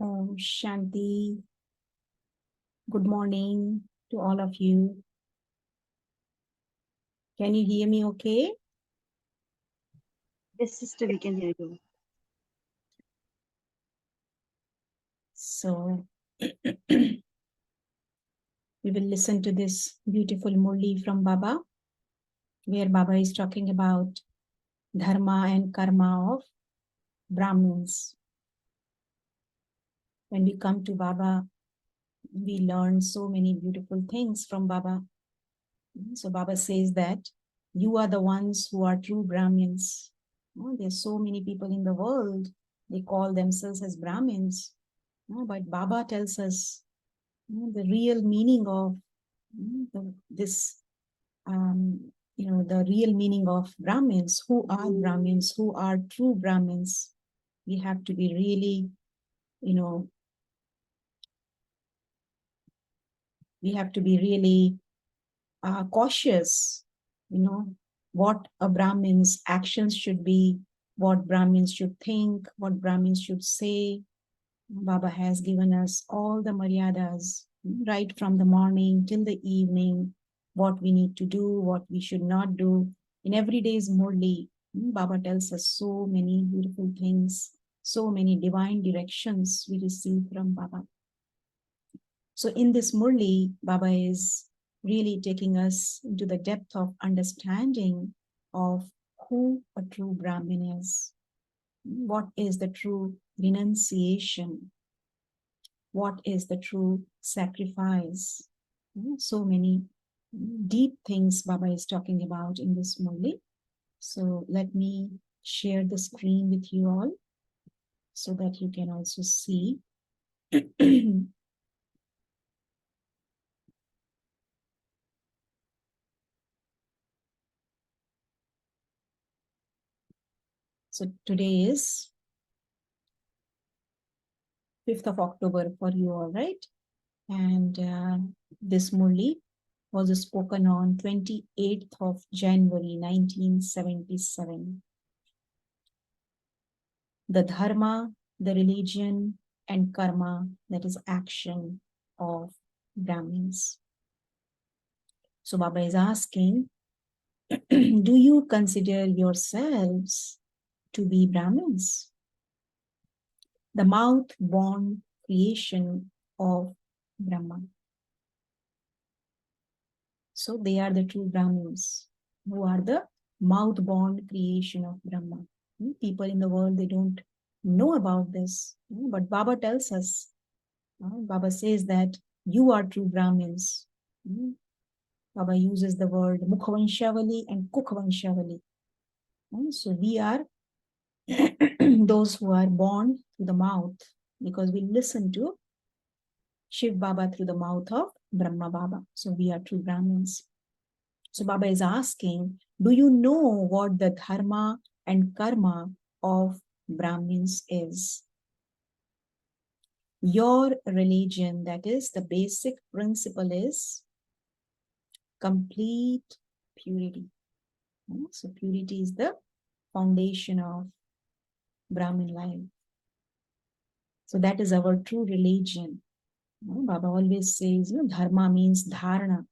Om Shanti. Good morning to all of you. Can you hear me okay? Yes, sister, we can hear you. So we will listen to this beautiful Murli from Baba, where Baba is talking about Dharma and Karma of Brahmins. When we come to Baba, we learn so many beautiful things from Baba. So Baba says that you are the ones who are true Brahmins. There's so many people in the world, they call themselves as Brahmins. But Baba tells us the real meaning of this, the real meaning of Brahmins. Who are Brahmins? Who are true Brahmins? We have to be really, we have to be really cautious, what a Brahmin's actions should be, what Brahmins should think, what Brahmins should say. Baba has given us all the maryadas, right from the morning till the evening, what we need to do, what we should not do. In every day's Murli, Baba tells us so many beautiful things, so many divine directions we receive from Baba. So in this Murli, Baba is really taking us into the depth of understanding of who a true Brahmin is. What is the true renunciation? What is the true sacrifice? So many deep things Baba is talking about in this Murli. So let me share the screen with you all so that you can also see. So today is 5th of October for you all, right? And this Murli was spoken on 28th of January 1977. The Dharma, the religion, and karma, that is action of Brahmins. So Baba is asking, do you consider yourselves to be Brahmins? The mouth-born creation of Brahma. So they are the true Brahmins who are the mouth-born creation of Brahma. People in the world, they don't know about this. But Baba tells us, Baba says that you are true Brahmins. Baba uses the word Mukhavanshavali and Kukhavanshavali. So we are those who are born through the mouth because we listen to Shiv Baba through the mouth of Brahma Baba. So we are true Brahmins. So Baba is asking, do you know what the dharma and karma of Brahmins is? Your religion, that is, the basic principle is complete purity. So purity is the foundation of Brahmin life. So that is our true religion. Baba always says, dharma means dharana.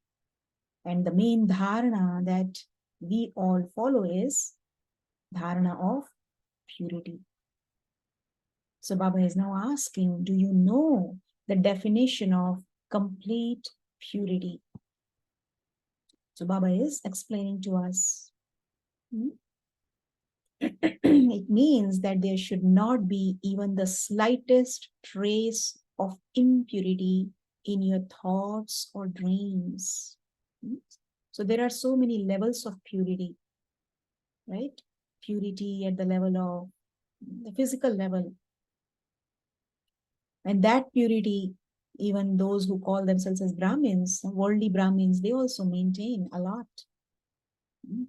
And the main dharana that we all follow is dharana of purity. So Baba is now asking, do you know the definition of complete purity? So Baba is explaining to us. It means that there should not be even the slightest trace of impurity in your thoughts or dreams. So there are so many levels of purity, right? Purity at the level of the physical level. And that purity, even those who call themselves as Brahmins, worldly Brahmins, they also maintain a lot.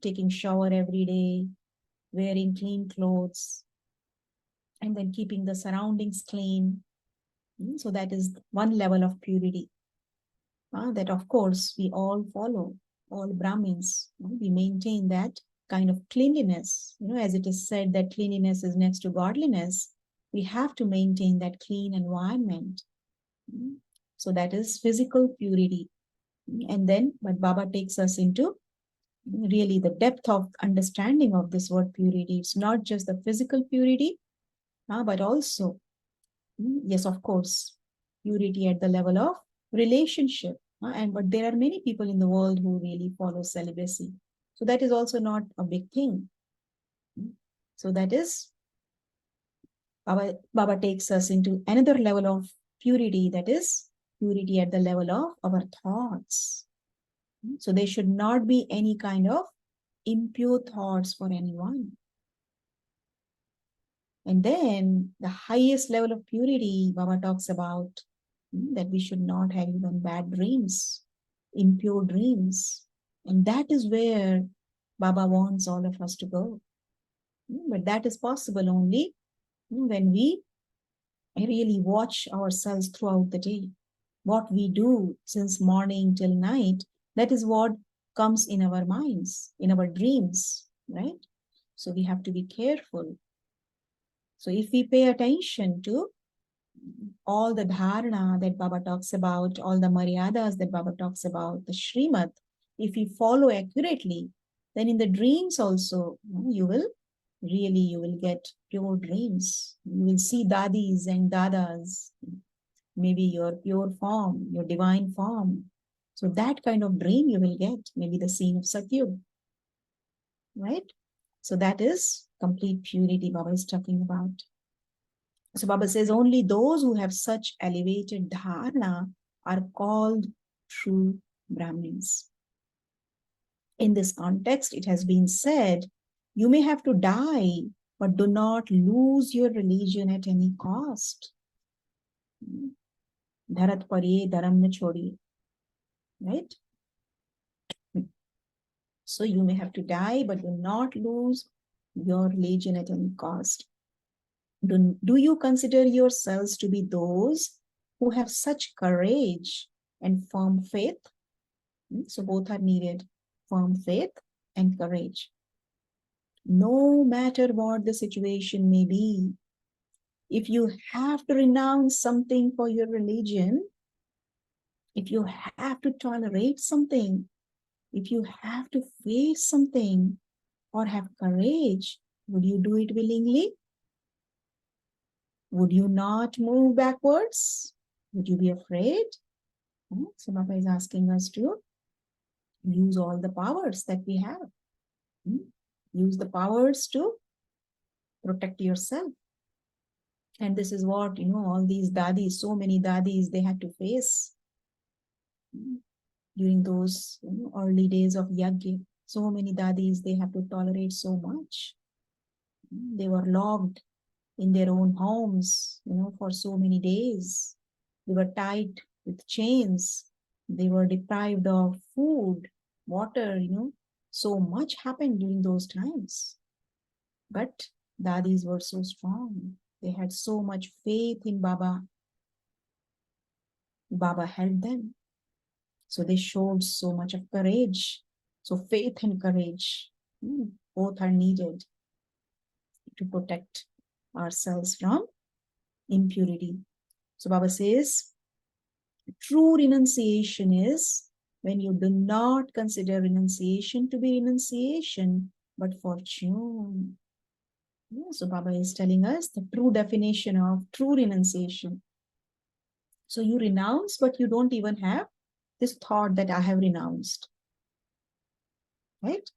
Taking shower every day, wearing clean clothes, and then keeping the surroundings clean. So that is one level of purity. That of course we all follow, all Brahmins. We maintain that kind of cleanliness. As it is said that cleanliness is next to godliness. we have to maintain that clean environment. So that is physical purity. And then, but Baba takes us into really the depth of understanding of this word purity. It's not just the physical purity, but also, yes, of course, purity at the level of relationship. And but there are many people in the world who really follow celibacy. So that is also not a big thing. So that is, Baba takes us into another level of purity, that is purity at the level of our thoughts. So there should not be any kind of impure thoughts for anyone. And then the highest level of purity, Baba talks about that we should not have even bad dreams, impure dreams. And that is where Baba wants all of us to go. But that is possible only when we really watch ourselves throughout the day. What we do since morning till night, that is what comes in our minds, in our dreams, right? So we have to be careful. So if we pay attention to all the dharana that Baba talks about, all the maryadas that Baba talks about, the Srimad, if we follow accurately, then in the dreams also, you will get pure dreams. You will see dadis and dadas, maybe your pure form, your divine form. So that kind of dream you will get, maybe the scene of Satyug, right? So that is complete purity Baba is talking about. So Baba says only those who have such elevated dharana are called true Brahmins. In this context, it has been said, you may have to die, but do not lose your religion at any cost. Dharat pariye dharam na chodiye. Right? So you may have to die, but do not lose your religion at any cost. Do you consider yourselves to be those who have such courage and firm faith? So both are needed, firm faith and courage. No matter what the situation may be, if you have to renounce something for your religion, if you have to tolerate something, if you have to face something or have courage, would you do it willingly? Would you not move backwards? Would you be afraid? So Baba is asking us to use all the powers that we have. Use the powers to protect yourself. And this is what, all these dadis, so many dadis, they had to face during those early days of Yajna. So many dadis, they have to tolerate so much. They were locked in their own homes, for so many days. They were tied with chains. They were deprived of food, water, So much happened during those times. But dadis were so strong. They had so much faith in Baba. Baba helped them. So they showed so much of courage. So faith and courage, both are needed to protect ourselves from impurity. So Baba says, true renunciation is when you do not consider renunciation to be renunciation, but fortune. So Baba is telling us the true definition of true renunciation. So you renounce, but you don't even have this thought that I have renounced. Right?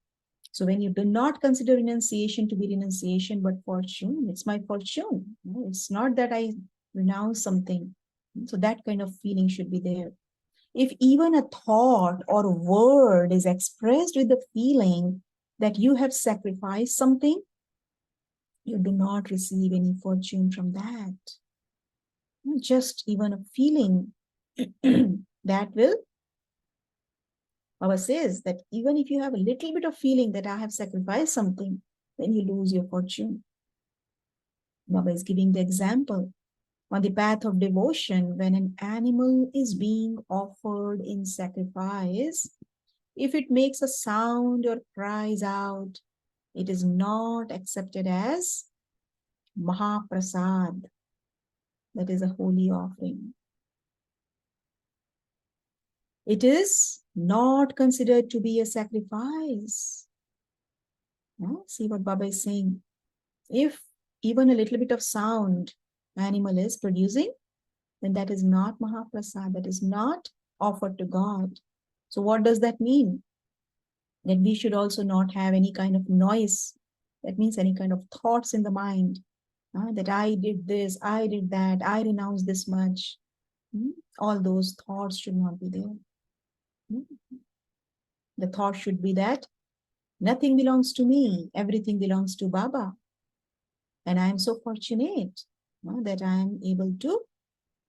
So when you do not consider renunciation to be renunciation, but fortune, it's my fortune. It's not that I renounce something. So that kind of feeling should be there. If even a thought or a word is expressed with the feeling that you have sacrificed something, you do not receive any fortune from that. Just even a feeling that will, Baba says that even if you have a little bit of feeling that I have sacrificed something, then you lose your fortune. Baba is giving the example. On the path of devotion, when an animal is being offered in sacrifice, if it makes a sound or cries out, it is not accepted as Mahaprasad, that is a holy offering. It is not considered to be a sacrifice. See what Baba is saying. If even a little bit of sound animal is producing, then that is not Mahaprasad, that is not offered to God. So what does that mean? That we should also not have any kind of noise. That means any kind of thoughts in the mind. That I did this, I did that, I renounced this much. All those thoughts should not be there. The thought should be that nothing belongs to me, everything belongs to Baba. And I am so fortunate that I am able to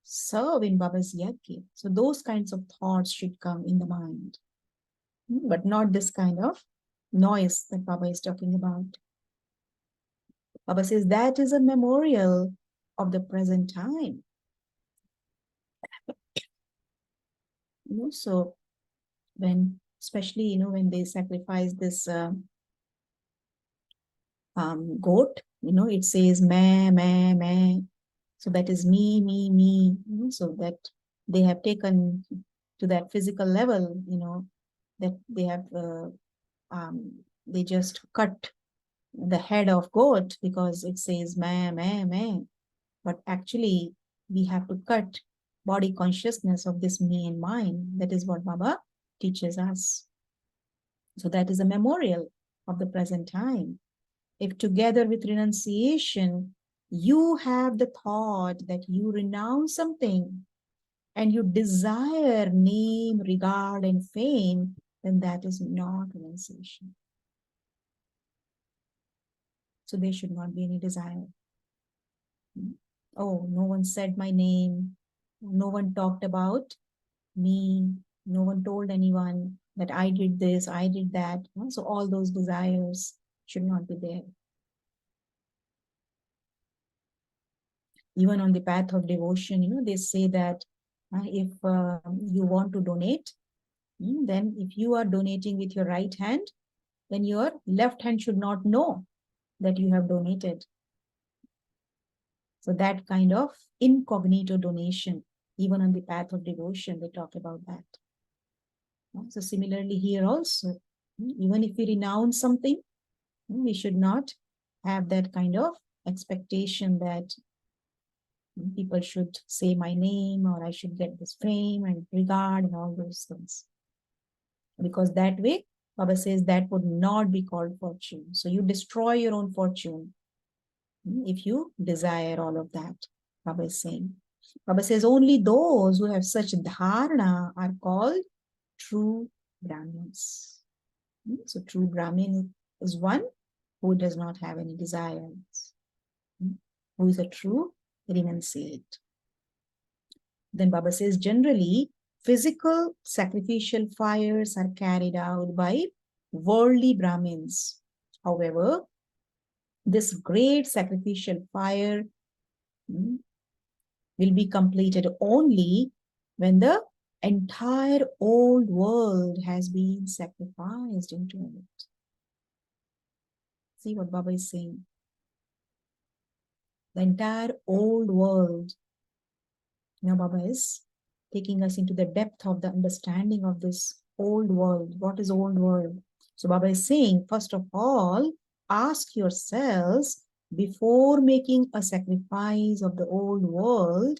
serve in Baba's yajna. So those kinds of thoughts should come in the mind, but not this kind of noise that Baba is talking about. Baba says that is a memorial of the present time. So when, especially, when they sacrifice this goat, it says meh, meh, meh. So that is me, me, me. So that they have taken to that physical level, that they have, they just cut the head of goat because it says meh, meh, meh. But actually, we have to cut body consciousness of this me and mine. That is what Baba teaches us. So that is a memorial of the present time. If together with renunciation, you have the thought that you renounce something and you desire name, regard, and fame, then that is not renunciation. So there should not be any desire. Oh, no one said my name. No one talked about me. No one told anyone that I did this, I did that. So all those desires should not be there. Even on the path of devotion, they say that if you want to donate, then if you are donating with your right hand, then your left hand should not know that you have donated. So that kind of incognito donation, even on the path of devotion, they talk about that. So similarly here also, even if we renounce something, we should not have that kind of expectation that people should say my name or I should get this fame and regard and all those things. Because that way, Baba says that would not be called fortune. So you destroy your own fortune if you desire all of that, Baba is saying. Baba says only those who have such dharna are called true Brahmins. So true Brahmin is one who does not have any desires, who is a true renunciate. Then Baba says generally physical sacrificial fires are carried out by worldly Brahmins. However, this great sacrificial fire will be completed only when the entire old world has been sacrificed into it. See what Baba is saying. The entire old world. Now Baba is taking us into the depth of the understanding of this old world. What is old world? So Baba is saying, first of all, ask yourselves before making a sacrifice of the old world,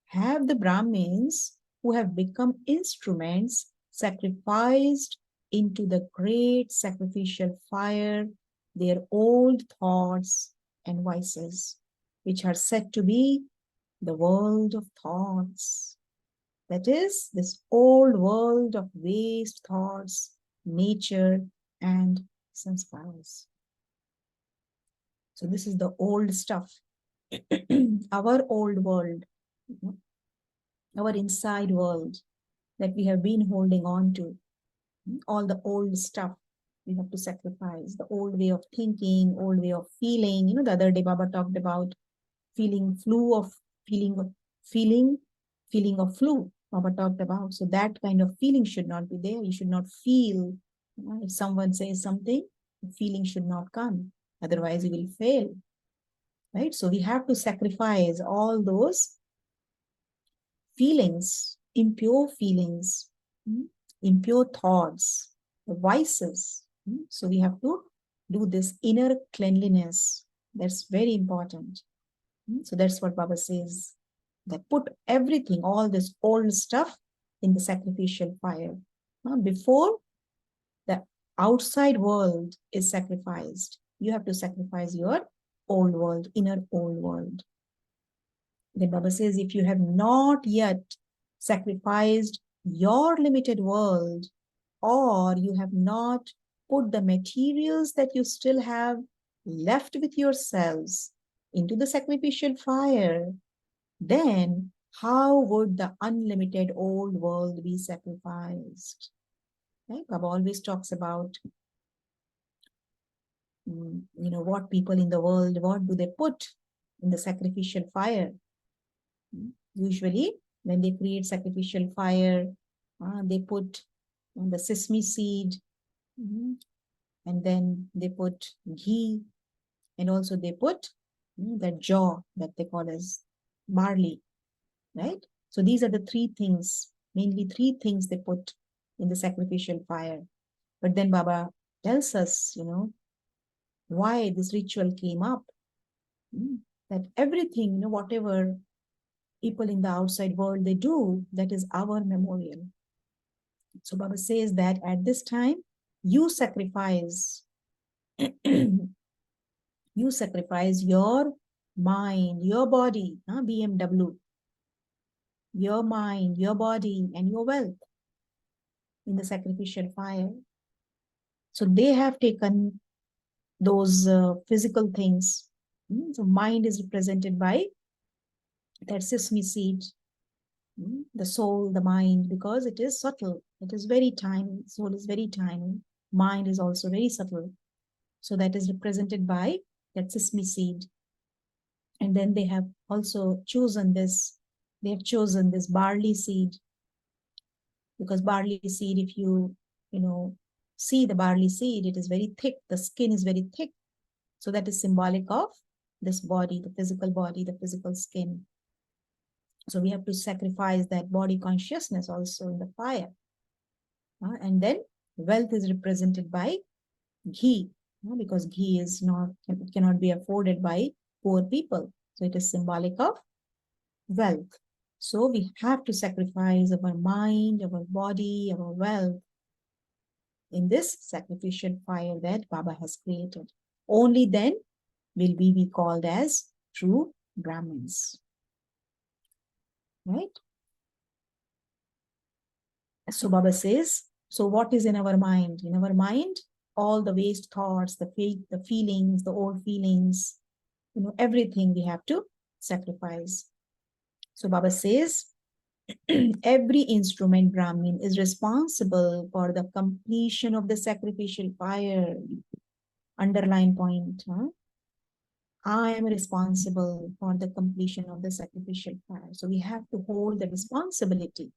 have the Brahmins who have become instruments sacrificed into the great sacrificial fire their old thoughts and vices, which are said to be the world of thoughts. That is, this old world of waste thoughts, nature, and samskaras. So this is the old stuff. Our old world, our inside world that we have been holding on to. All the old stuff we have to sacrifice. The old way of thinking, old way of feeling. The other day Baba talked about feeling of flu. Baba talked about. So that kind of feeling should not be there. You should not feel. If someone says something, the feeling should not come. Otherwise, you will fail. right? So we have to sacrifice all those feelings, mm, impure thoughts, the vices. So we have to do this inner cleanliness. That's very important. So that's what Baba says. That put everything, all this old stuff in the sacrificial fire. Before the outside world is sacrificed, you have to sacrifice your old world, inner old world. Then Baba says, if you have not yet sacrificed your limited world, or you have not put the materials that you still have left with yourselves into the sacrificial fire, then how would the unlimited old world be sacrificed? Right? Baba always talks about, what people in the world, what do they put in the sacrificial fire? Usually, when they create sacrificial fire, they put the sesame seed, and then they put ghee, and also they put that jaw that they call as barley, right? So these are the three things, mainly three things they put in the sacrificial fire. But then Baba tells us, why this ritual came up, that everything, whatever people in the outside world they do, that is our memorial. So Baba says that at this time, you sacrifice, you sacrifice your mind, your body, BMW, your mind, your body, and your wealth in the sacrificial fire. So they have taken those physical things. So mind is represented by that sesame seed, the soul, the mind, because it is subtle. It is very tiny. Soul is very tiny. Mind is also very subtle. So that is represented by that sesame seed. And then they have also chosen this, barley seed, because barley seed, if you see the barley seed, it is very thick. The skin is very thick. So that is symbolic of this body, the physical skin. So we have to sacrifice that body consciousness also in the fire. And then wealth is represented by ghee, because ghee cannot be afforded by poor people. So it is symbolic of wealth. So we have to sacrifice our mind, our body, our wealth in this sacrificial fire that Baba has created. Only then will we be called as true Brahmins. Right? So Baba says, so what is in our mind? In our mind, all the waste thoughts, the feelings, the old feelings, everything we have to sacrifice. So Baba says, every instrument Brahmin is responsible for the completion of the sacrificial fire. Underline point. I am responsible for the completion of the sacrificial fire. So we have to hold the responsibility.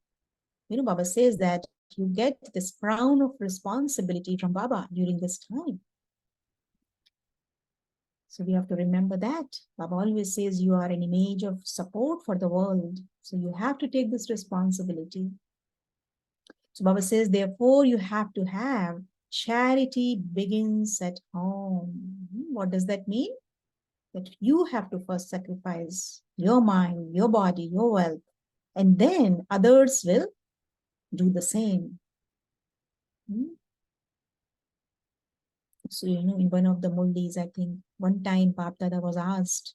Baba says that you get this crown of responsibility from Baba during this time. So we have to remember that. Baba always says you are an image of support for the world. So you have to take this responsibility. So Baba says, therefore, you have to have charity begins at home. What does that mean? That you have to first sacrifice your mind, your body, your wealth, and then others will do the same. So, in one of the Murlis, I think one time Bap Dada was asked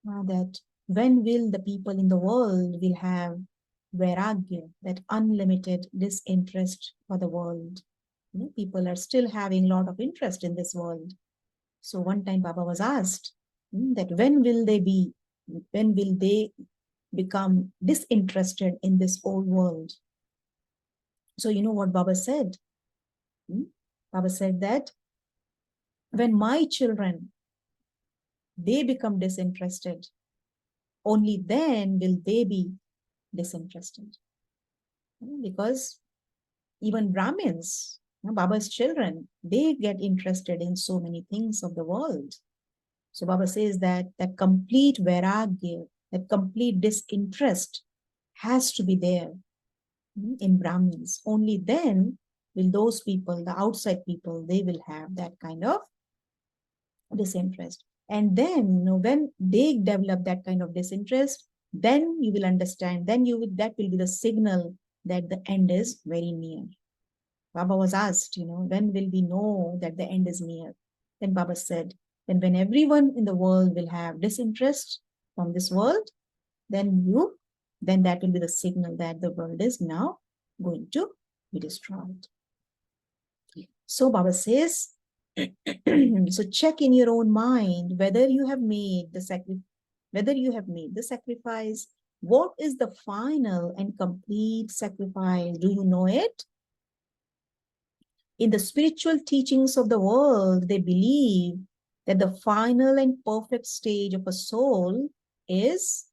that when will the people in the world will have vairagya, that unlimited disinterest for the world. People are still having a lot of interest in this world. So one time Baba was asked that when will they become disinterested in this old world? So you know what Baba said? Baba said that when my children, they become disinterested, only then will they be disinterested. Because even Brahmins, Baba's children, they get interested in so many things of the world. So Baba says that that complete vairagya, that complete disinterest has to be there in Brahmins. Only then will those people, the outside people, they will have that kind of disinterest. And then, when they develop that kind of disinterest, then you will understand, then that will be the signal that the end is very near. Baba was asked, when will we know that the end is near? Then Baba said, then when everyone in the world will have disinterest from this world, then that will be the signal that the world is now going to be destroyed. So Baba says, so check in your own mind whether you have made the sacrifice. What is the final and complete sacrifice? Do you know it? In the spiritual teachings of the world, they believe that the final and perfect stage of a soul is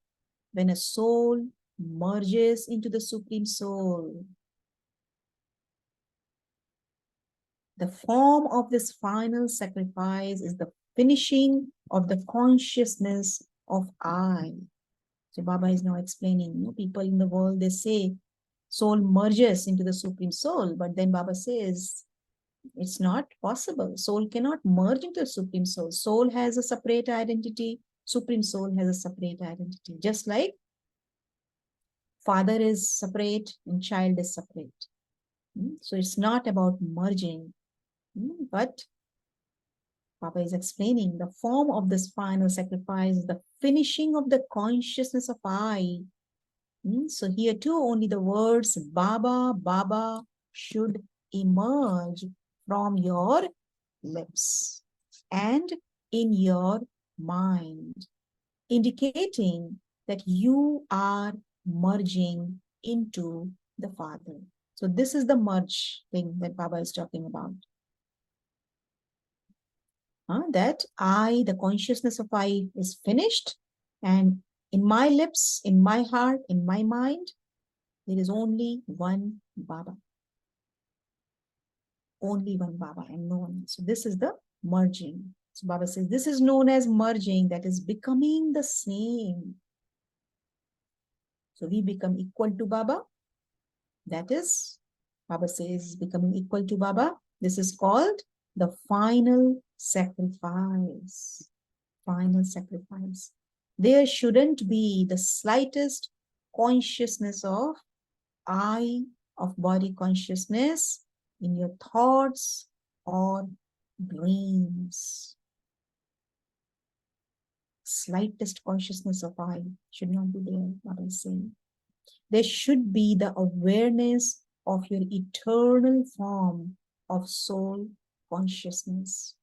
when a soul merges into the Supreme Soul. The form of this final sacrifice is the finishing of the consciousness of I. So Baba is now explaining, people in the world, they say soul merges into the Supreme Soul, but then Baba says it's not possible. Soul cannot merge into the Supreme Soul. Soul has a separate identity. Supreme Soul has a separate identity. Just like father is separate and child is separate. So it's not about merging. But Baba is explaining the form of this final sacrifice is the finishing of the consciousness of I. So here too, only the words Baba, Baba should emerge from your lips and in your mind, indicating that you are merging into the Father. So this is the merge thing that Baba is talking about. That I, the consciousness of I, is finished, and in my lips, in my heart, in my mind, there is only one Baba. Only one Baba and no one. So this is the merging. So Baba says this is known as merging, that is becoming the same. So we become equal to Baba. That is, Baba says, becoming equal to Baba. This is called the final sacrifice. Final sacrifice. There shouldn't be the slightest consciousness of I, of body consciousness in your thoughts or dreams. Slightest consciousness of I should not be there, what I'm saying. There should be the awareness of your eternal form of soul consciousness.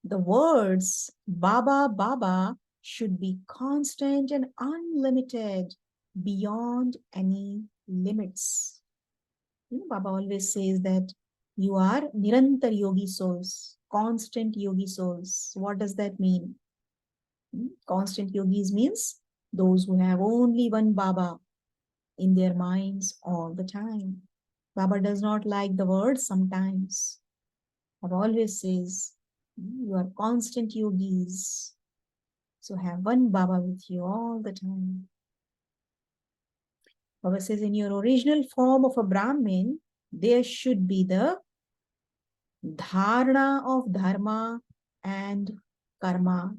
The words Baba, Baba should be constant and unlimited beyond any limits. Baba always says that you are Nirantar Yogi souls, constant Yogi souls. What does that mean? Constant Yogis means those who have only one Baba in their minds all the time. Baba does not like the word sometimes. Baba always says, you are constant Yogis. So have one Baba with you all the time. Baba says, in your original form of a Brahmin, there should be the Dharna of Dharma and Karma.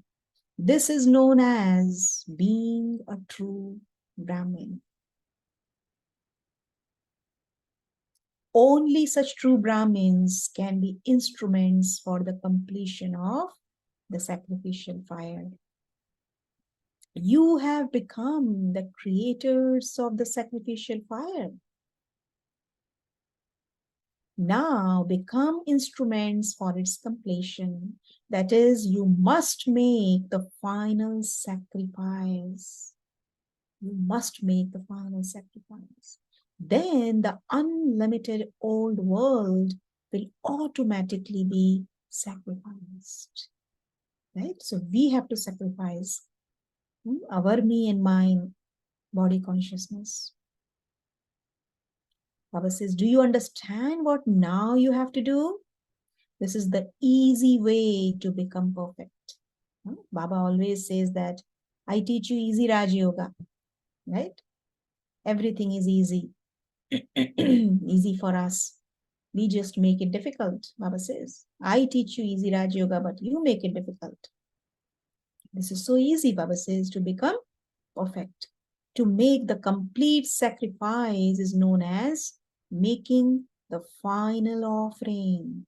This is known as being a true Brahmin. Only such true Brahmins can be instruments for the completion of the sacrificial fire. You have become the creators of the sacrificial fire. Now become instruments for its completion. That is, you must make the final sacrifice. You must make the final sacrifice. Then the unlimited old world will automatically be sacrificed. Right? So we have to sacrifice our me and mine body consciousness. Baba says, do you understand what now you have to do? This is the easy way to become perfect. Baba always says that I teach you easy Raj Yoga, right? Everything is easy, easy for us. We just make it difficult, Baba says. I teach you easy Raj Yoga, but you make it difficult. This is so easy, Baba says, to become perfect. To make the complete sacrifice is known as making the final offering.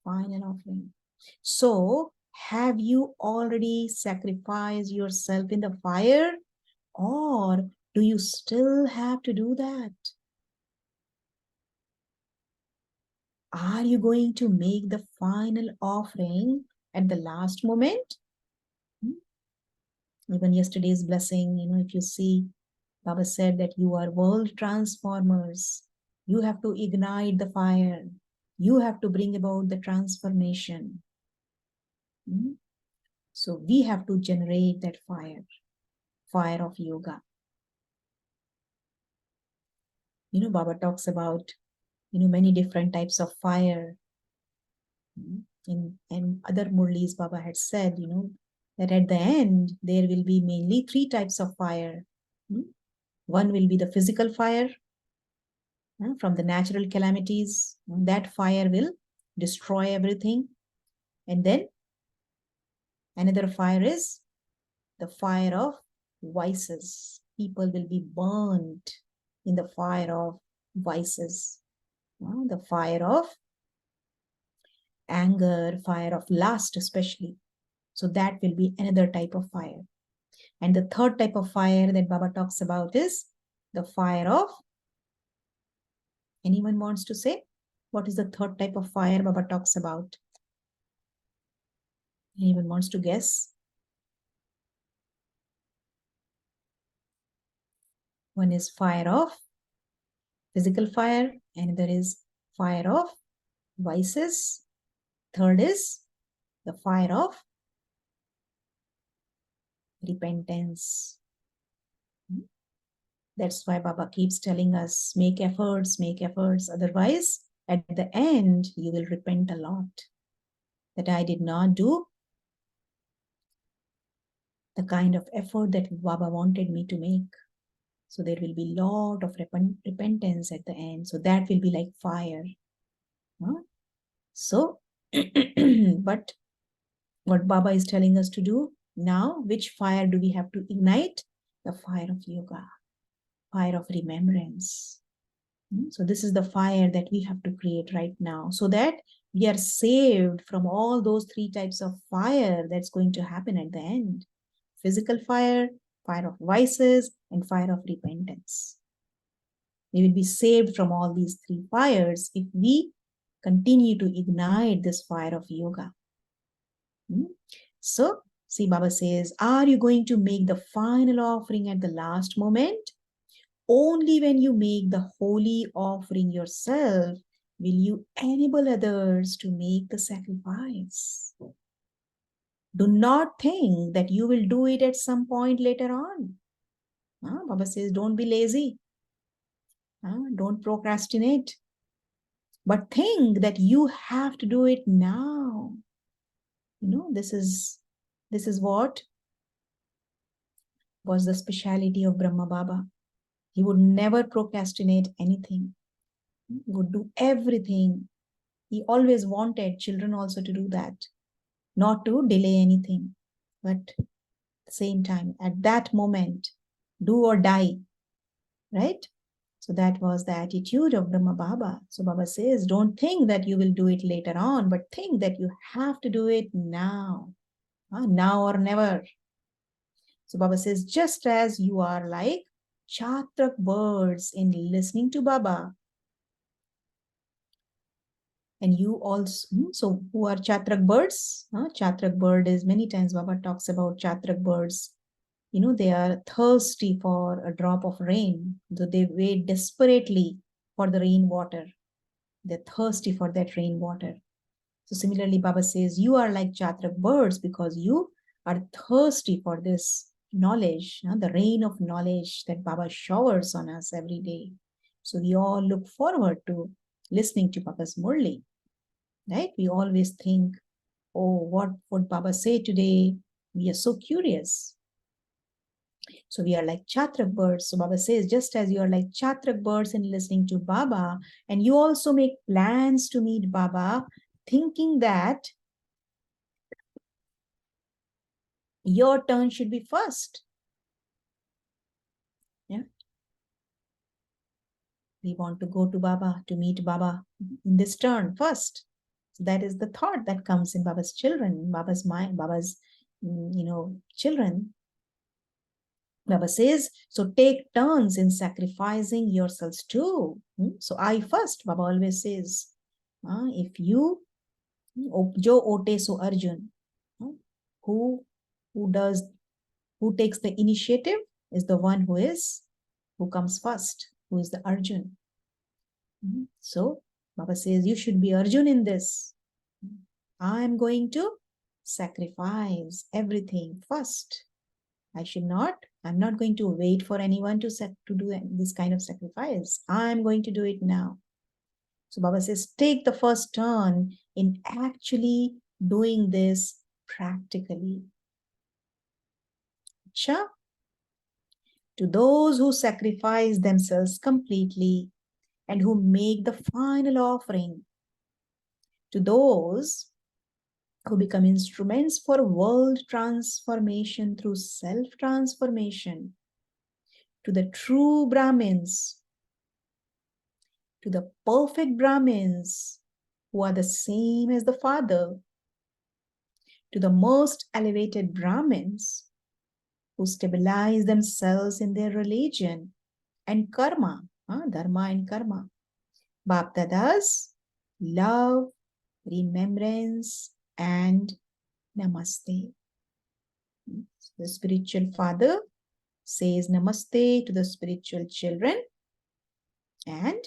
Final offering. So, have you already sacrificed yourself in the fire, or do you still have to do that? Are you going to make the final offering at the last moment? Even yesterday's blessing, if you see, Baba said that you are world transformers. You have to ignite the fire. You have to bring about the transformation. So we have to generate that fire of yoga. Baba talks about, many different types of fire. In other Murlis, Baba had said, that at the end, there will be mainly 3 types of fire. One will be the physical fire from the natural calamities. That fire will destroy everything. And then another fire is the fire of vices. People will be burnt in the fire of vices. The fire of anger, fire of lust especially. So that will be another type of fire. And the third type of fire that Baba talks about is the fire of, anyone wants to say? What is the third type of fire Baba talks about? Anyone wants to guess? One is fire of physical fire, and there is fire of vices. Third is the fire of repentance. That's why Baba keeps telling us, make efforts, make efforts. Otherwise, at the end, you will repent a lot. That I did not do the kind of effort that Baba wanted me to make. So there will be a lot of repentance at the end. So that will be like fire. So, but what Baba is telling us to do now, which fire do we have to ignite? The fire of yoga, fire of remembrance. So this is the fire that we have to create right now, so that we are saved from all those 3 types of fire that's going to happen at the end. Physical fire, fire of vices, and fire of repentance. We will be saved from all these 3 fires if we continue to ignite this fire of yoga. So, see, Baba says, are you going to make the final offering at the last moment? Only when you make the holy offering yourself will you enable others to make the sacrifice. Do not think that you will do it at some point later on. Baba says, don't be lazy. Don't procrastinate. But think that you have to do it now. This is what was the speciality of Brahma Baba. He would never procrastinate anything. He would do everything. He always wanted children also to do that, not to delay anything. But at the same time, at that moment, do or die, right? So that was the attitude of Brahma Baba. So Baba says, don't think that you will do it later on, but think that you have to do it now. Now or never. So Baba says, just as you are like Chatrak birds in listening to Baba, and you also, so who are Chatrak birds? Chatrak bird is, many times Baba talks about Chatrak birds. They are thirsty for a drop of rain. So they wait desperately for the rainwater. They're thirsty for that rainwater. So similarly, Baba says, you are like Chatrak birds because you are thirsty for this knowledge, the rain of knowledge that Baba showers on us every day. So we all look forward to listening to Baba's Murli. right? We always think, oh, what would Baba say today? We are so curious. So we are like Chatrak birds. So Baba says, just as you are like Chatrak birds in listening to Baba, and you also make plans to meet Baba, thinking that your turn should be first. Yeah. We want to go to Baba, to meet Baba in this turn first. So that is the thought that comes in Baba's children, Baba's mind, Baba's, children. Baba says, so take turns in sacrificing yourselves too. So I first, Baba always says, if you, Jo Ote So Arjun, who does, who takes the initiative is the one who comes first, who is the Arjun. So Baba says, you should be Arjun in this. I am going to sacrifice everything first. I'm not going to wait for anyone to do this kind of sacrifice. I'm going to do it now. So Baba says, take the first turn in actually doing this practically. Cha, to those who sacrifice themselves completely and who make the final offering, to those who become instruments for world transformation through self-transformation, to the true Brahmins, to the perfect Brahmins who are the same as the Father, to the most elevated Brahmins who stabilize themselves in their religion and karma, dharma and karma. Bapdada's love, remembrance, and namaste. The spiritual father says namaste to the spiritual children, and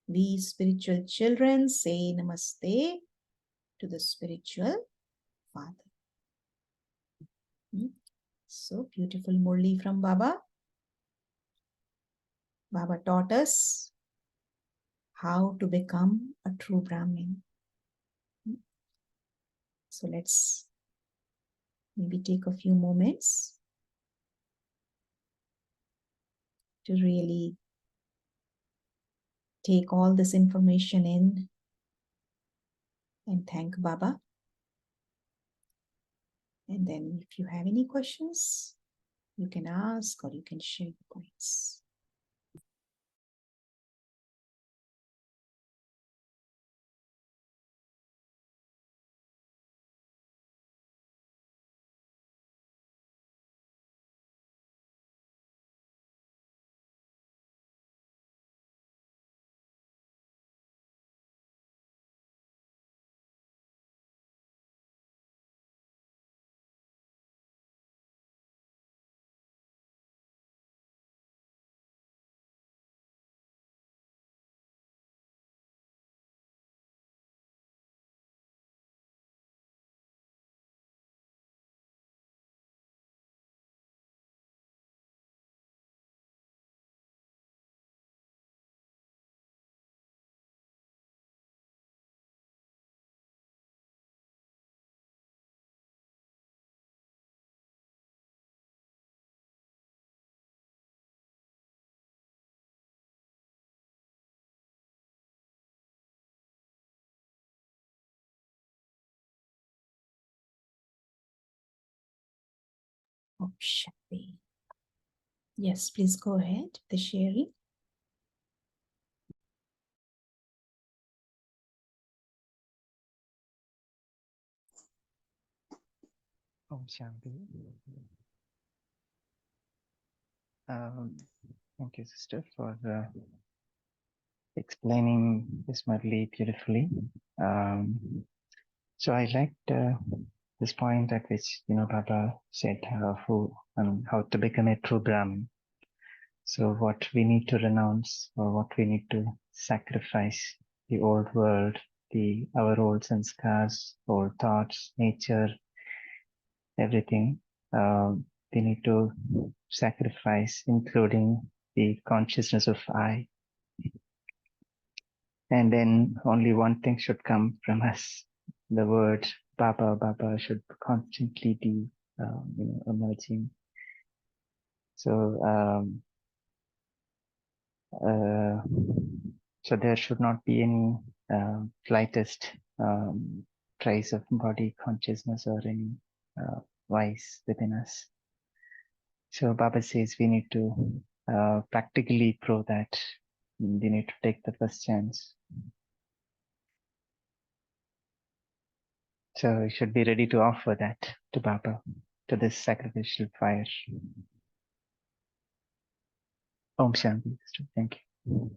we spiritual children say namaste to the spiritual father. So beautiful Murli from Baba. Baba taught us how to become a true Brahmin. So let's maybe take a few moments to really take all this information in and thank Baba. And then if you have any questions, you can ask or you can share the points. Oh, Shakti. Yes, please go ahead, the sharing. Om Shanti. Thank you, sister, for explaining this Murli beautifully. So I liked this point at which Baba said how to become a true Brahmin. So what we need to renounce or what we need to sacrifice: the old world, our old sanskars, old thoughts, nature, everything. We need to sacrifice, including the consciousness of I. And then only one thing should come from us. The word Baba, Baba should constantly be emerging. So, so there should not be any slightest trace of body consciousness or any vice within us. So Baba says we need to practically prove that. We need to take the first chance. So we should be ready to offer that to Baba, to this sacrificial fire. Om Shanti. Thank you.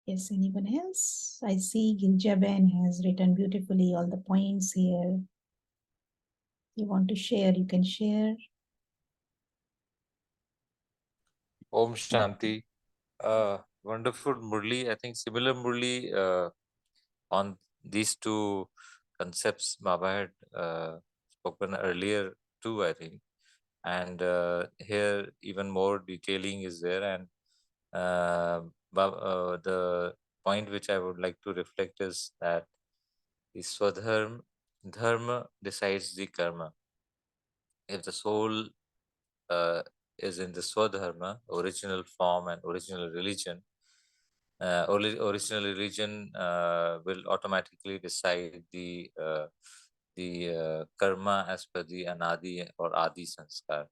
Yes, anyone else? I see Giljaben has written beautifully all the points here. You want to share, you can share. Om Shanti. Wonderful Murli. I think similar Murli on these two concepts Baba had spoken earlier too, I think. And here even more detailing is there. And the point which I would like to reflect is that the Dharma decides the karma. If the soul is in the Swadharma, original form and original religion, original religion will automatically decide the karma as per the anadi or adi sanskar.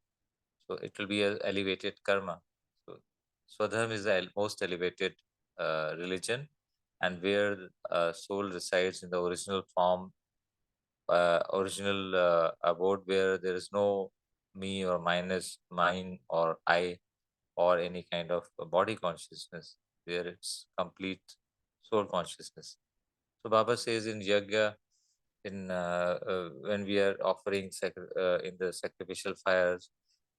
So it will be a elevated karma. So Swadharma is the most elevated religion, and where soul resides in the original form, original abode, where there is no me or minus, mine or I, or any kind of body consciousness, where it's complete soul consciousness. So Baba says in Yajna, in when we are offering in the sacrificial fires,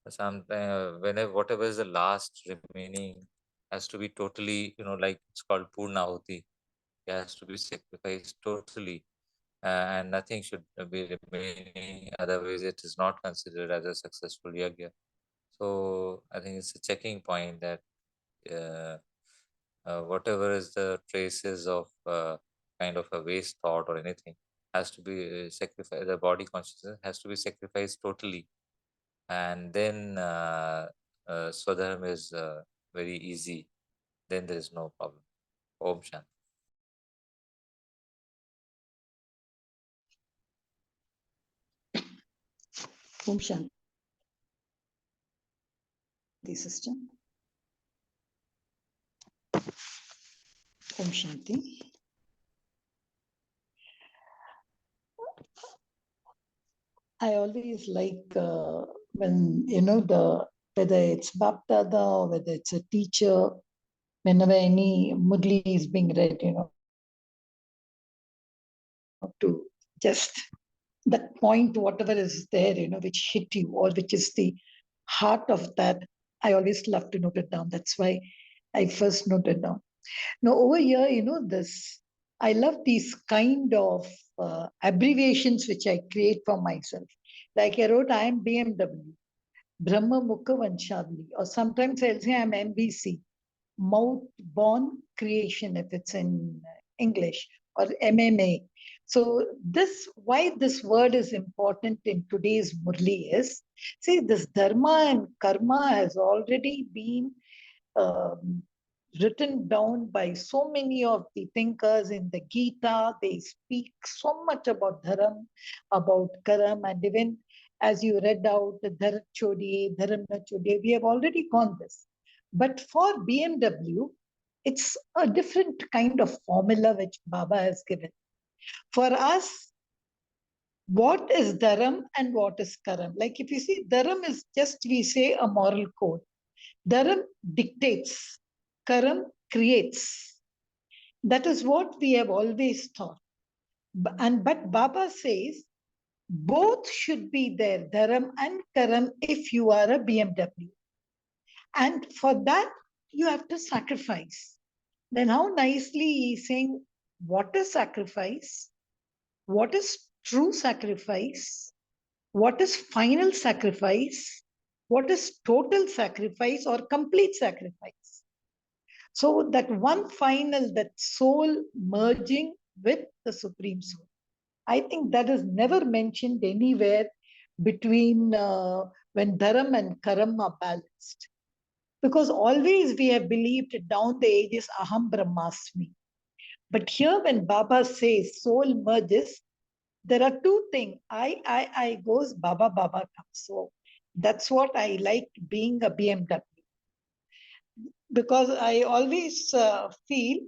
sometimes whenever whatever is the last remaining has to be totally, like it's called Purnahuti. It has to be sacrificed totally, and nothing should be remaining. Otherwise, it is not considered as a successful yajna. So I think it's a checking point that uh, whatever is the traces of kind of a waste thought or anything has to be sacrificed. The body consciousness has to be sacrificed totally, and then Swadharma is very easy. Then there is no problem. Om Shanti. Om Shanti, sister. Om Shanti. I always like when, whether it's Bapdada or whether it's a teacher, whenever any Murli is being read, to just that point, whatever is there, which hit you or which is the heart of that, I always love to note it down. That's why I first noted down. Now, over here, I love these kind of abbreviations which I create for myself. Like I wrote, I am BMW, Brahma Mukha Vanshadli, or sometimes I'll say I'm MBC, Mouth Born Creation, if it's in English, or MMA. So why this word is important in today's Murli is, see, this Dharma and Karma has already been um, written down by so many of the thinkers in the Gita. They speak so much about Dharam, about Karam, and even as you read out the Dharat Chodiye, Dharam na Chodiye, we have already gone this. But for BMW, it's a different kind of formula which Baba has given. For us, what is dharam and what is karam. Like if you see, dharam is just, we say, a moral code. Dharam dictates, karam creates. That is what we have always thought. But Baba says both should be there, dharam and karam, if you are a BMW. And for that, you have to sacrifice. Then how nicely he's saying, what is sacrifice? What is true sacrifice? What is final sacrifice? What is total sacrifice or complete sacrifice? So that one final, that soul merging with the Supreme Soul. I think that is never mentioned anywhere between when dharam and karam are balanced. Because always we have believed down the ages, aham brahmasmi. But here when Baba says soul merges, there are two things. I goes, Baba, Baba comes. So that's what I like being a BMW. Because I always feel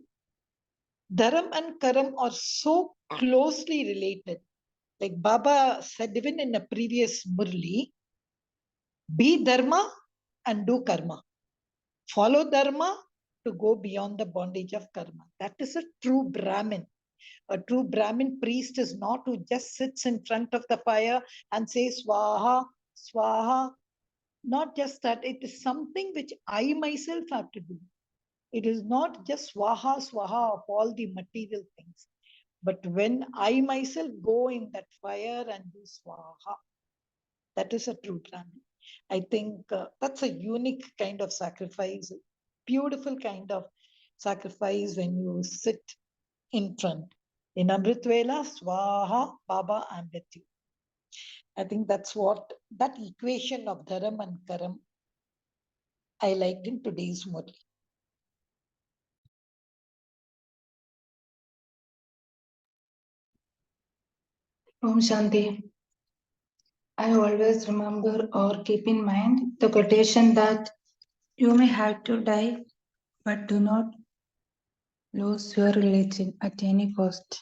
dharam and karam are so closely related. Like Baba said even in a previous Murli, be dharma and do karma. Follow dharma to go beyond the bondage of karma. That is a true Brahmin. A true Brahmin priest is not who just sits in front of the fire and says swaha, swaha. Not just that, it is something which I myself have to do. It is not just swaha, swaha of all the material things. But when I myself go in that fire and do swaha, that is a true Brahmin. I think that's a unique kind of sacrifice, beautiful kind of sacrifice when you sit in front. In Amritvela, Swaha, Baba, I'm with you. I think that's what, that equation of Dharam and Karam, I liked in today's Murli. Om Shanti. I always remember or keep in mind the quotation that you may have to die, but do not lose your religion at any cost.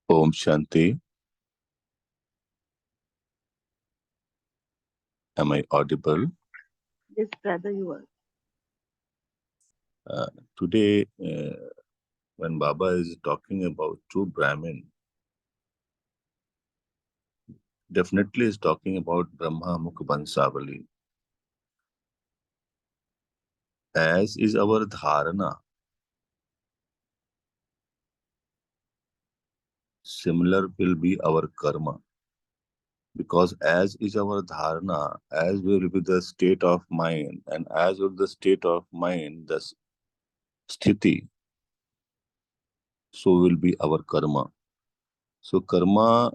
Om Shanti. Am I audible? Yes, brother, you are. Today, when Baba is talking about true Brahmin, definitely is talking about Brahma Mukh Bansavali. As is our dharana, similar will be our karma. Because as is our dharana, as will be the state of mind, and as will the state of mind, the sthiti, so will be our karma. So karma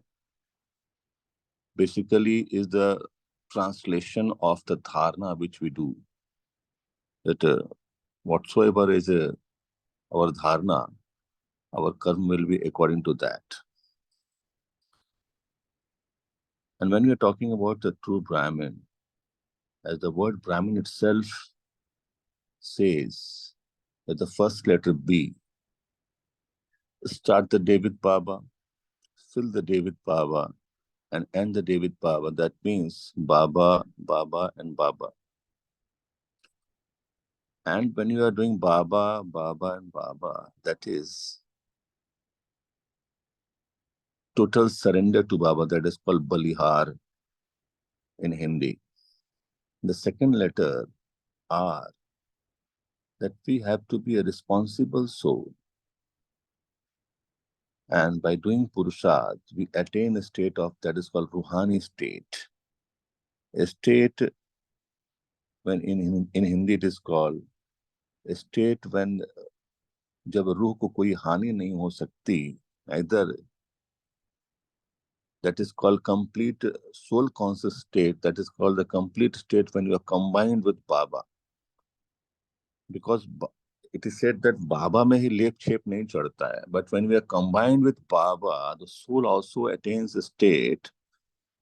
basically is the translation of the dharana which we do. That whatsoever is our dharana, our karma will be according to that. And when we are talking about the true Brahmin, as the word Brahmin itself says, that the first letter B, start the day with Baba, fill the day with Baba, and end the day with Baba. That means Baba, Baba, and Baba. And when you are doing Baba, Baba, and Baba, that is total surrender to Baba. That is called Balihar in Hindi. The second letter, R, that we have to be a responsible soul. And by doing Purusharth, we attain a state of, that is called Ruhani state. A state, when in Hindi it is called, a state when जब रूह को कोई हानि नहीं हो सकती, either that is called complete soul conscious state, that is called the complete state when you are combined with Baba. Because it is said that Baba mein hi lep chep nahi chadta hai. But when we are combined with Baba, the soul also attains a state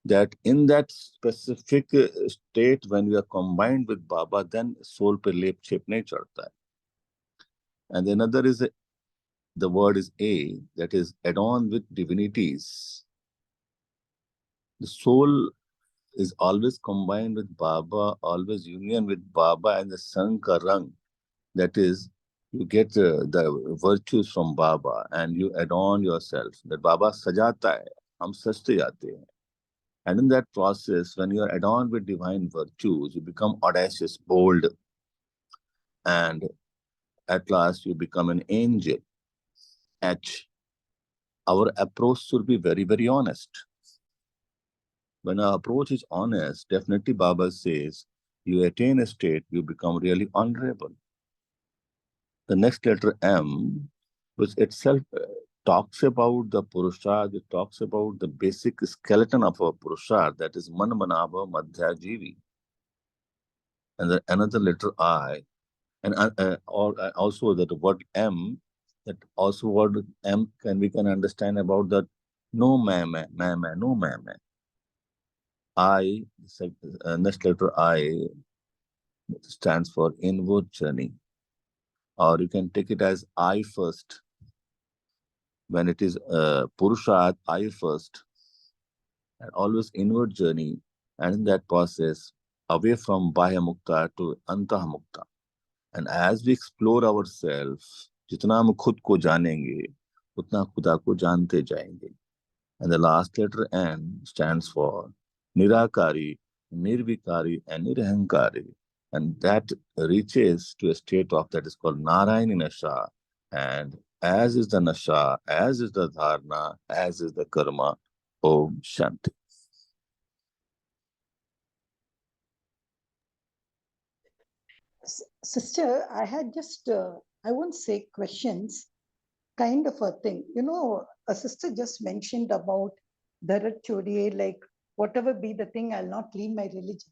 that in that specific state, when we are combined with Baba, then soul pe lep chep nahi chadta hai. And another is the word is A, that is adorned with divinities. The soul is always combined with Baba, always union with Baba and the Sang ka rang. That is, you get the virtues from Baba and you adorn yourself. That Baba sajata hai, hum sajte jate hain. And in that process, when you are adorned with divine virtues, you become audacious, bold, and at last you become an angel. H. Our approach should be very, very honest. When our approach is honest, definitely Baba says, you attain a state, you become really honorable. The next letter M, which itself talks about the Purushad, it talks about the basic skeleton of our Purushad, that is Man Manava Madhya Jivi. And another letter I, and also that word M, that also word M we can understand about that no mama, no mama. I, next letter I stands for inward journey, or you can take it as I first. When it is Purushat, I first, and always inward journey, and in that process, away from Bahya Mukta to Antah Mukta. And as we explore ourselves, जितना हम खुद को जानेंगे, उतना खुदा को जानते जाएंगे. And the last letter N stands for Nirakari, Nirvikari, and Nirahankari. And that reaches to a state of that is called Narayani Nasha. And as is the Nasha, as is the Dharma, as is the Karma, Om Shanti. Sister, I had just, I won't say questions, kind of a thing. You know, a sister just mentioned about Dharat Chodie, like whatever be the thing, I'll not leave my religion.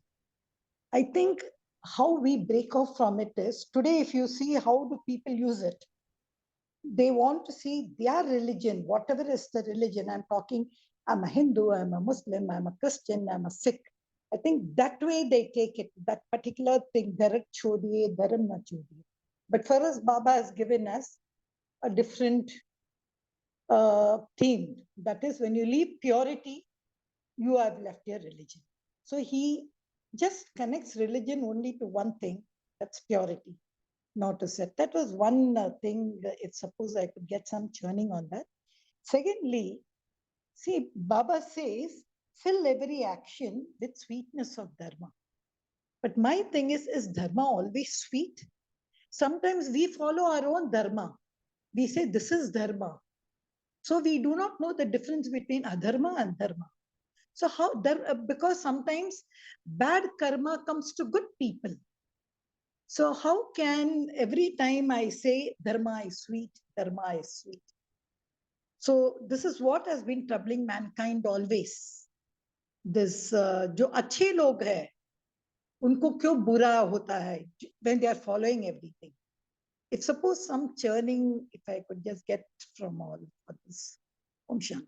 I think how we break off from it is, today if you see how do people use it, they want to see their religion, whatever is the religion. I'm talking, I'm a Hindu, I'm a Muslim, I'm a Christian, I'm a Sikh. I think that way they take it, that particular thing, Dharat Chodie, Dharam na Chodie. But for us, Baba has given us a different theme. That is, when you leave purity, you have left your religion. So he just connects religion only to one thing, that's purity, not to set. That was one thing, it's suppose I could get some churning on that. Secondly, see, Baba says, fill every action with sweetness of Dharma. But my thing is Dharma always sweet? Sometimes we follow our own Dharma. We say this is Dharma. So we do not know the difference between adharma and dharma. So how, because sometimes bad karma comes to good people. So how can every time I say dharma is sweet, dharma is sweet? So this is what has been troubling mankind always. This जो अच्छे लोग हैं, उनको क्यों बुरा होता है when they are following everything? If suppose some churning, if I could just get from all of this. Om Shanti.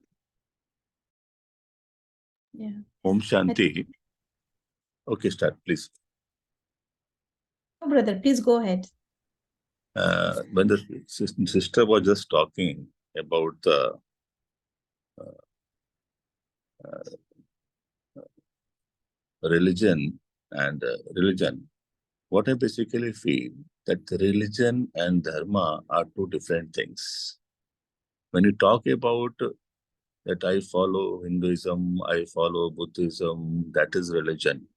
Yeah. Om Shanti. Okay, start, please. Oh, brother, please go ahead. When the sister was just talking about the religion and religion, what I basically feel that religion and dharma are two different things. When you talk about that I follow Hinduism, I follow Buddhism, that is religion.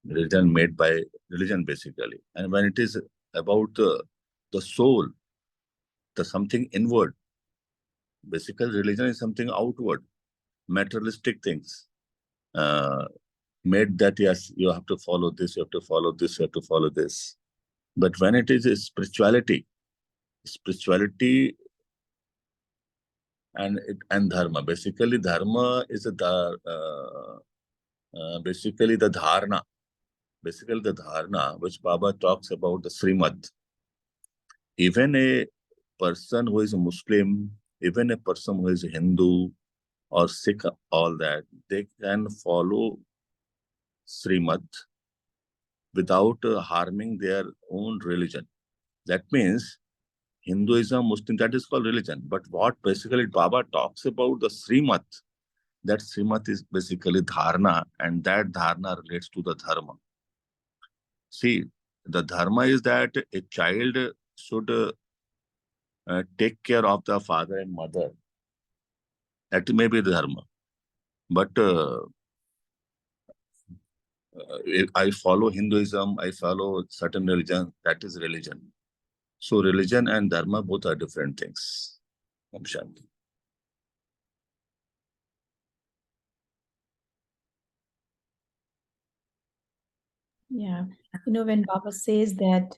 Religion made by religion basically. And when it is about the soul, the something inward, basically religion is something outward, materialistic things. Made that, yes, you have to follow this, you have to follow this, you have to follow this. But when it is a spirituality and dharma, basically dharma is basically the dharna, which Baba talks about the Srimad. Even a person who is a Muslim, even a person who is a Hindu or Sikh, all that, they can follow Srimad without harming their own religion. That means Hinduism, Muslim, that is called religion. But what basically Baba talks about the Srimad, that Srimad is basically dharna, and that dharna relates to the dharma. See, the dharma is that a child should take care of the father and mother. That may be the dharma. But if I follow Hinduism, I follow certain religion, that is religion. So religion and dharma both are different things. Om Shanti. Yeah. When Baba says that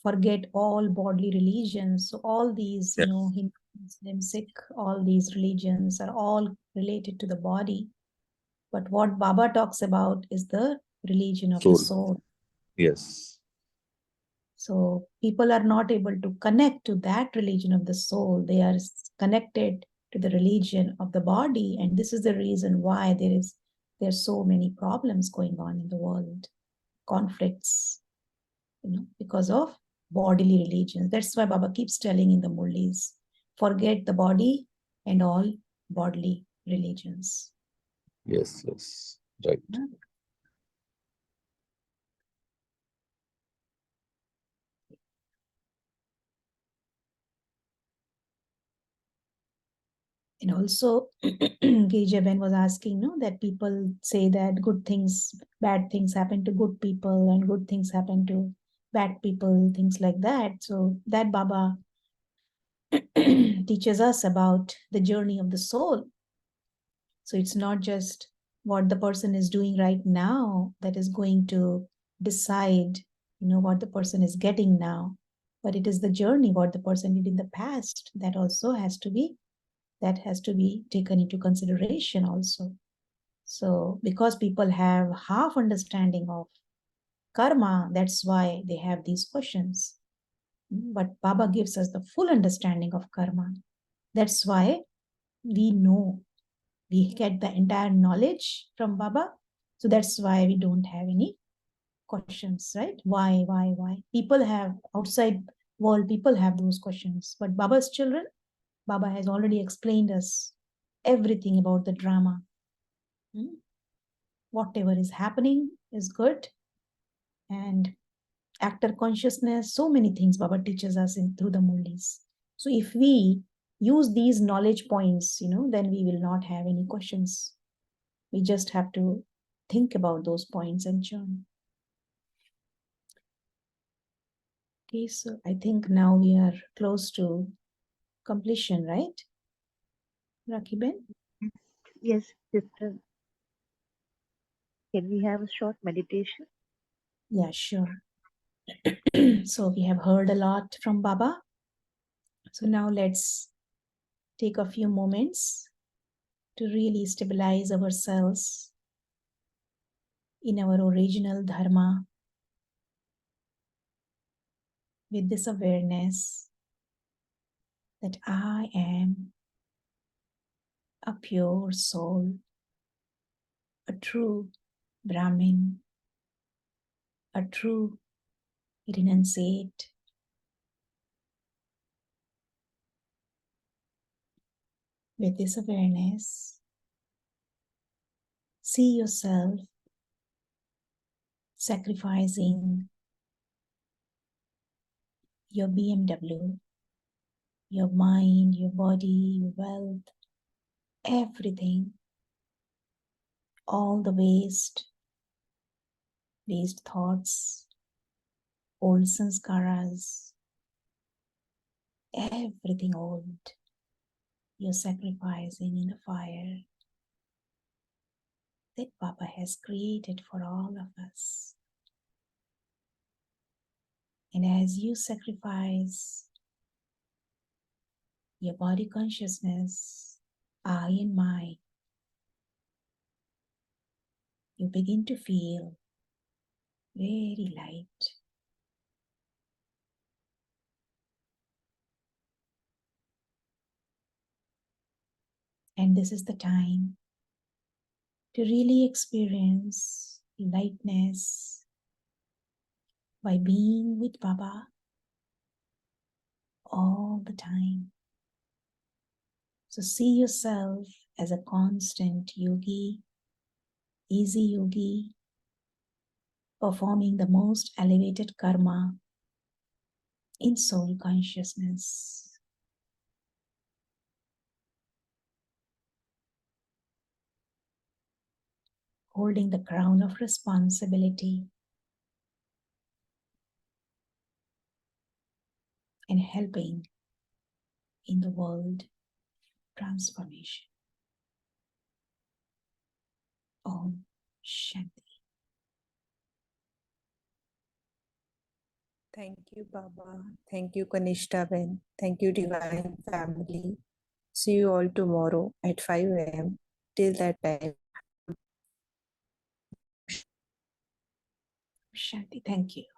forget all bodily religions, so all these, Yes. Hindu, Muslim, Sikh, all these religions are all related to the body. But what Baba talks about is the religion of the soul. Yes. So people are not able to connect to that religion of the soul. They are connected to the religion of the body. And this is the reason why there are so many problems going on in the world, conflicts, because of bodily religions. That's why Baba keeps telling in the Murlis, forget the body and all bodily religions. Yes, yes. Right. Yeah. And also, Gijaben was asking, that people say that bad things happen to good people and good things happen to bad people, things like that. So that Baba teaches us about the journey of the soul. So it's not just what the person is doing right now that is going to decide, what the person is getting now, but it is the journey, what the person did in the past, that also has to be taken into consideration also. So because people have half understanding of karma, that's why they have these questions. But Baba gives us the full understanding of karma. That's why we know, we get the entire knowledge from Baba. So that's why we don't have any questions, right? Why? People have outside world, people have those questions. But Baba's children, Baba has already explained us everything about the drama. Whatever is happening is good. And actor consciousness, so many things Baba teaches us through the Murlis. So if we use these knowledge points, then we will not have any questions. We just have to think about those points and churn. Okay, so I think now we are close to completion, right? Rakiben? Yes, sister. Can we have a short meditation? Yeah, sure. So we have heard a lot from Baba. So now let's take a few moments to really stabilize ourselves in our original Dharma with this awareness that I am a pure soul, a true Brahmin, a true renunciate. With this awareness, see yourself sacrificing your BMW, your mind, your body, your wealth, everything, all the waste thoughts, old sanskaras, everything old, you're sacrificing in the fire that Baba has created for all of us. And as you sacrifice your body consciousness, I and my, you begin to feel very light, And this is the time to really experience lightness by being with Baba all the time. So see yourself as a constant yogi, easy yogi, performing the most elevated karma in soul consciousness. Holding the crown of responsibility and helping in the world transformation. Om Shanti. Thank you, Baba. Thank you, Kanishta Ben. Thank you, Divine Family. See you all tomorrow at 5 a.m. Till that time. Shanti. Thank you.